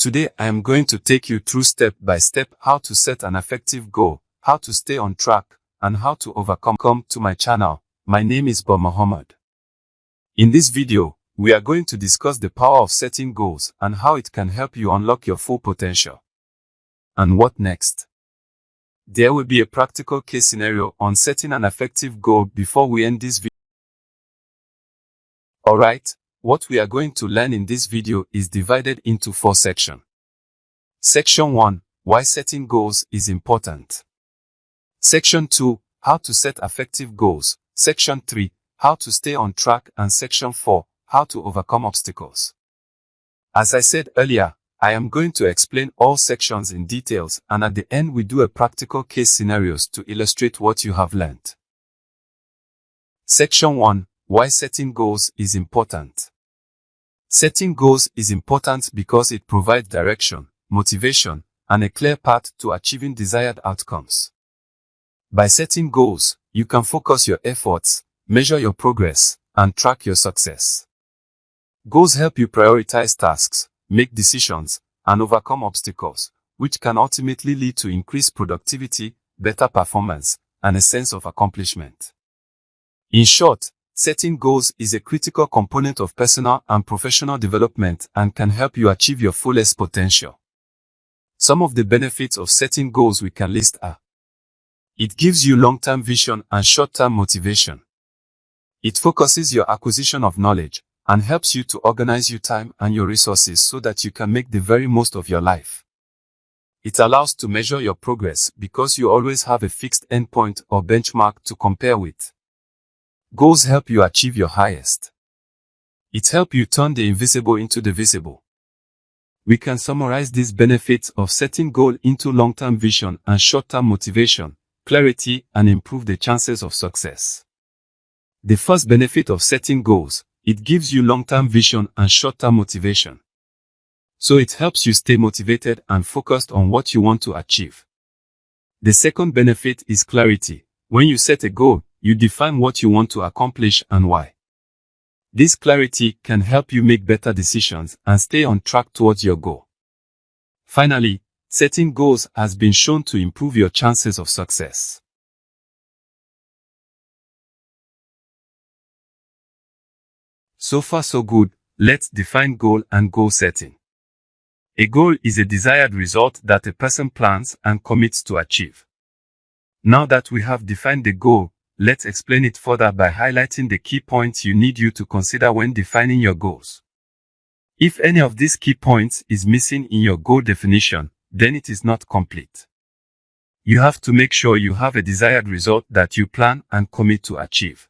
Today I am going to take you through step by step how to set an effective goal, how to stay on track, and how to overcome. Come to my channel. My name is Bob Muhammad. In this video, we are going to discuss the power of setting goals and how it can help you unlock your full potential. And what next? There will be a practical case scenario on setting an effective goal before we end this video. Alright, what we are going to learn in this video is divided into 4 sections. Section 1, why setting goals is important. Section 2, how to set effective goals. Section 3, how to stay on track, and Section 4, how to overcome obstacles. As I said earlier, I am going to explain all sections in details, and at the end we do a practical case scenarios to illustrate what you have learned. Section 1, why setting goals is important. Setting goals is important because it provides direction, motivation, and a clear path to achieving desired outcomes. By setting goals, you can focus your efforts, measure your progress, and track your success. Goals help you prioritize tasks, make decisions, and overcome obstacles, which can ultimately lead to increased productivity, better performance, and a sense of accomplishment. In short, setting goals is a critical component of personal and professional development and can help you achieve your fullest potential. Some of the benefits of setting goals we can list are: it gives you long-term vision and short-term motivation. It focuses your acquisition of knowledge and helps you to organize your time and your resources so that you can make the very most of your life. It allows to measure your progress because you always have a fixed endpoint or benchmark to compare with. Goals help you achieve your highest. It helps you turn the invisible into the visible. We can summarize these benefits of setting goal into long-term vision and short-term motivation, clarity, and improve the chances of success. The first benefit of setting goals, it gives you long-term vision and short-term motivation. So it helps you stay motivated and focused on what you want to achieve. The second benefit is clarity. When you set a goal, you define what you want to accomplish and why. This clarity can help you make better decisions and stay on track towards your goal. Finally, setting goals has been shown to improve your chances of success. So far so good, let's define goal and goal setting. A goal is a desired result that a person plans and commits to achieve. Now that we have defined the goal, let's explain it further by highlighting the key points you need to consider when defining your goals. If any of these key points is missing in your goal definition, then it is not complete. You have to make sure you have a desired result that you plan and commit to achieve.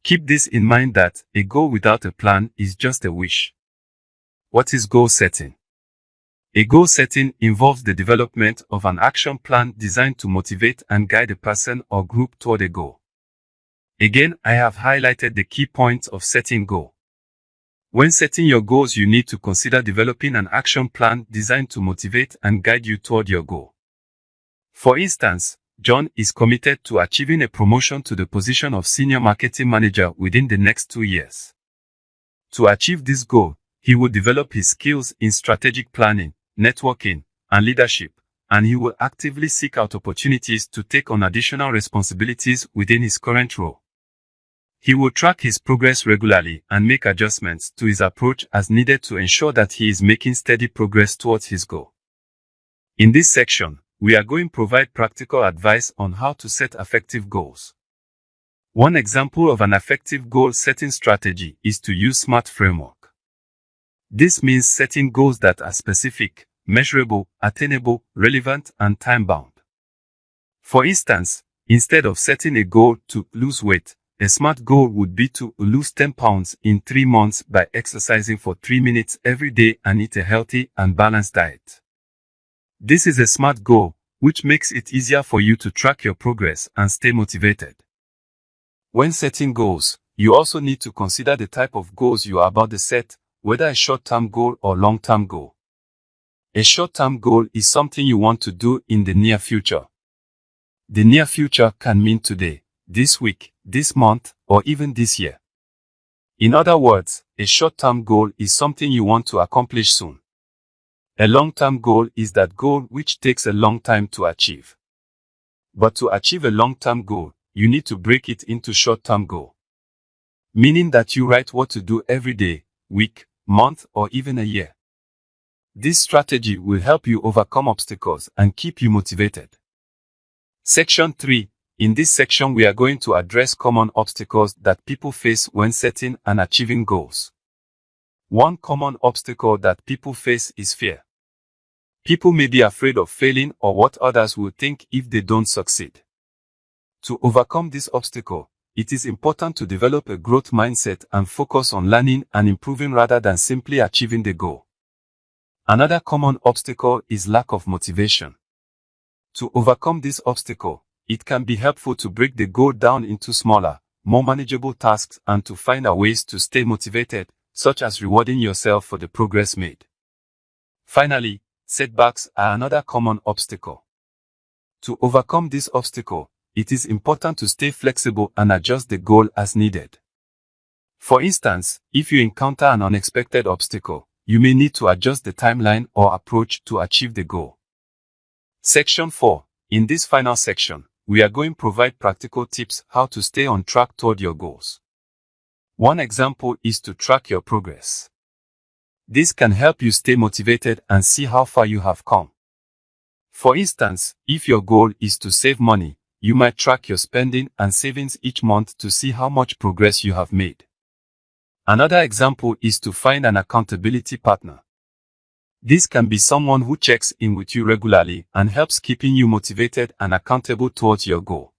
Keep this in mind that a goal without a plan is just a wish. What is goal setting? A goal setting involves the development of an action plan designed to motivate and guide a person or group toward a goal. Again, I have highlighted the key points of setting goal. When setting your goals, you need to consider developing an action plan designed to motivate and guide you toward your goal. For instance, John is committed to achieving a promotion to the position of Senior Marketing Manager within the next 2 years. To achieve this goal, he will develop his skills in strategic planning, networking, and leadership, and he will actively seek out opportunities to take on additional responsibilities within his current role. He will track his progress regularly and make adjustments to his approach as needed to ensure that he is making steady progress towards his goal. In this section, we are going to provide practical advice on how to set effective goals. One example of an effective goal-setting strategy is to use SMART framework. This means setting goals that are specific, measurable, attainable, relevant, and time-bound. For instance, instead of setting a goal to lose weight, a SMART goal would be to lose 10 pounds in 3 months by exercising for 3 minutes every day and eat a healthy and balanced diet. This is a SMART goal, which makes it easier for you to track your progress and stay motivated. When setting goals, you also need to consider the type of goals you are about to set, whether a short-term goal or long-term goal. A short-term goal is something you want to do in the near future. The near future can mean today, this week, this month, or even this year. In other words, a short-term goal is something you want to accomplish soon. A long-term goal is that goal which takes a long time to achieve. But to achieve a long-term goal, you need to break it into short-term goal. Meaning that you write what to do every day, week, month, or even a year. This strategy will help you overcome obstacles and keep you motivated. Section 3. In this section we are going to address common obstacles that people face when setting and achieving goals. One common obstacle that people face is fear. People may be afraid of failing or what others will think if they don't succeed. To overcome this obstacle, it is important to develop a growth mindset and focus on learning and improving rather than simply achieving the goal. Another common obstacle is lack of motivation. To overcome this obstacle, it can be helpful to break the goal down into smaller, more manageable tasks and to find ways to stay motivated, such as rewarding yourself for the progress made. Finally, setbacks are another common obstacle. To overcome this obstacle, it is important to stay flexible and adjust the goal as needed. For instance, if you encounter an unexpected obstacle, you may need to adjust the timeline or approach to achieve the goal. Section 4. In this final section, we are going to provide practical tips how to stay on track toward your goals. One example is to track your progress. This can help you stay motivated and see how far you have come. For instance, if your goal is to save money, you might track your spending and savings each month to see how much progress you have made. Another example is to find an accountability partner. This can be someone who checks in with you regularly and helps keeping you motivated and accountable towards your goal.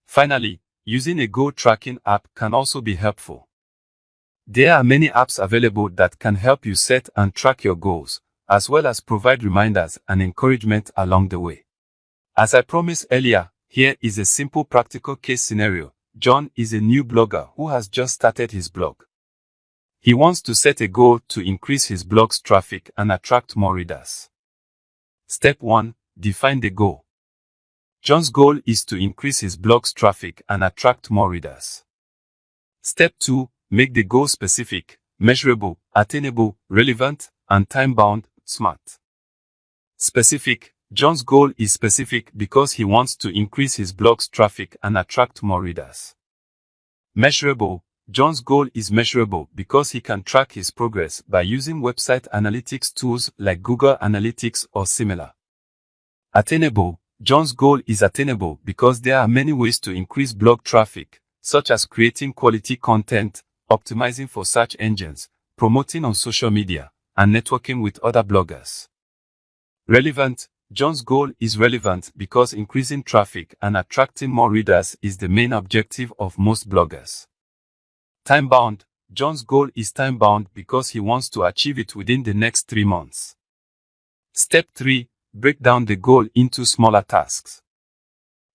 Finally, using a goal tracking app can also be helpful. There are many apps available that can help you set and track your goals, as well as provide reminders and encouragement along the way. As I promised earlier, here is a simple practical case scenario. John is a new blogger who has just started his blog. He wants to set a goal to increase his blog's traffic and attract more readers. Step 1. Define the goal. John's goal is to increase his blog's traffic and attract more readers. Step 2. Make the goal specific, measurable, attainable, relevant, and time-bound, SMART. Specific. John's goal is specific because he wants to increase his blog's traffic and attract more readers. Measurable. John's goal is measurable because he can track his progress by using website analytics tools like Google Analytics or similar. Attainable. John's goal is attainable because there are many ways to increase blog traffic, such as creating quality content, optimizing for search engines, promoting on social media, and networking with other bloggers. Relevant. John's goal is relevant because increasing traffic and attracting more readers is the main objective of most bloggers. Time-bound. John's goal is time-bound because he wants to achieve it within the next 3 months. Step 3. Break down the goal into smaller tasks.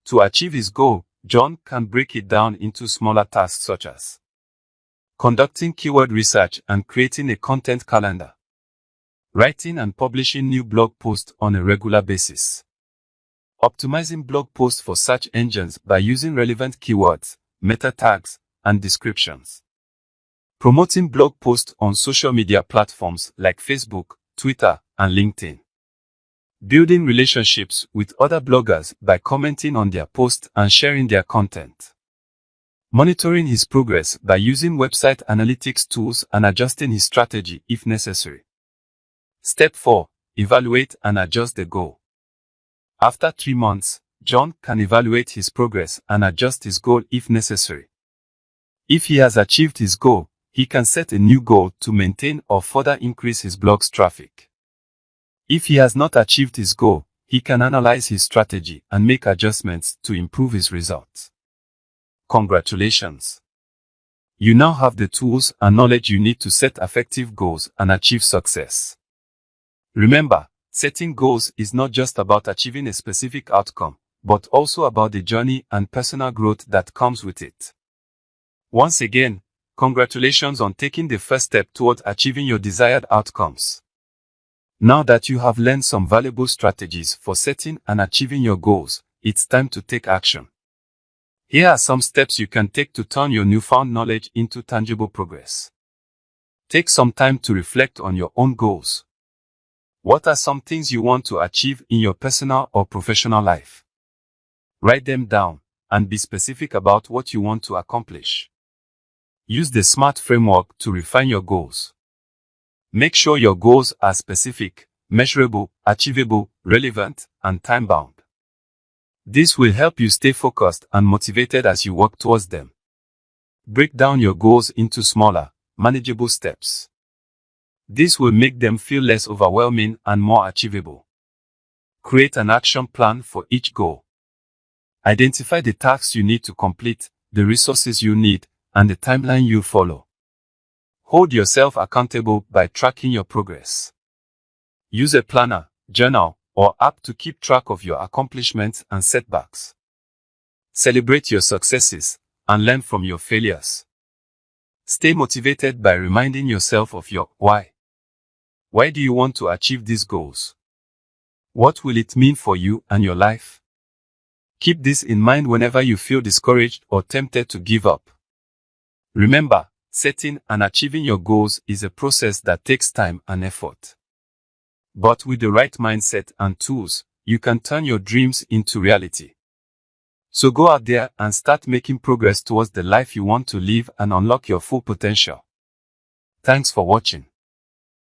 To achieve his goal, John can break it down into smaller tasks such as conducting keyword research and creating a content calendar, writing and publishing new blog posts on a regular basis, optimizing blog posts for search engines by using relevant keywords, meta tags, and descriptions, promoting blog posts on social media platforms like Facebook, Twitter, and LinkedIn, building relationships with other bloggers by commenting on their posts and sharing their content, monitoring his progress by using website analytics tools and adjusting his strategy if necessary. Step 4. Evaluate and adjust the goal. After 3 months, John can evaluate his progress and adjust his goal if necessary. If he has achieved his goal, he can set a new goal to maintain or further increase his blog's traffic. If he has not achieved his goal, he can analyze his strategy and make adjustments to improve his results. Congratulations! You now have the tools and knowledge you need to set effective goals and achieve success. Remember, setting goals is not just about achieving a specific outcome, but also about the journey and personal growth that comes with it. Once again, congratulations on taking the first step toward achieving your desired outcomes. Now that you have learned some valuable strategies for setting and achieving your goals, it's time to take action. Here are some steps you can take to turn your newfound knowledge into tangible progress. Take some time to reflect on your own goals. What are some things you want to achieve in your personal or professional life? Write them down and be specific about what you want to accomplish. Use the SMART framework to refine your goals. Make sure your goals are specific, measurable, achievable, relevant, and time-bound. This will help you stay focused and motivated as you work towards them. Break down your goals into smaller, manageable steps. This will make them feel less overwhelming and more achievable. Create an action plan for each goal. Identify the tasks you need to complete, the resources you need, and the timeline you follow. Hold yourself accountable by tracking your progress. Use a planner, journal, or app to keep track of your accomplishments and setbacks. Celebrate your successes and learn from your failures. Stay motivated by reminding yourself of your why. Why do you want to achieve these goals? What will it mean for you and your life? Keep this in mind whenever you feel discouraged or tempted to give up. Remember, setting and achieving your goals is a process that takes time and effort. But with the right mindset and tools, you can turn your dreams into reality. So go out there and start making progress towards the life you want to live and unlock your full potential. Thanks for watching.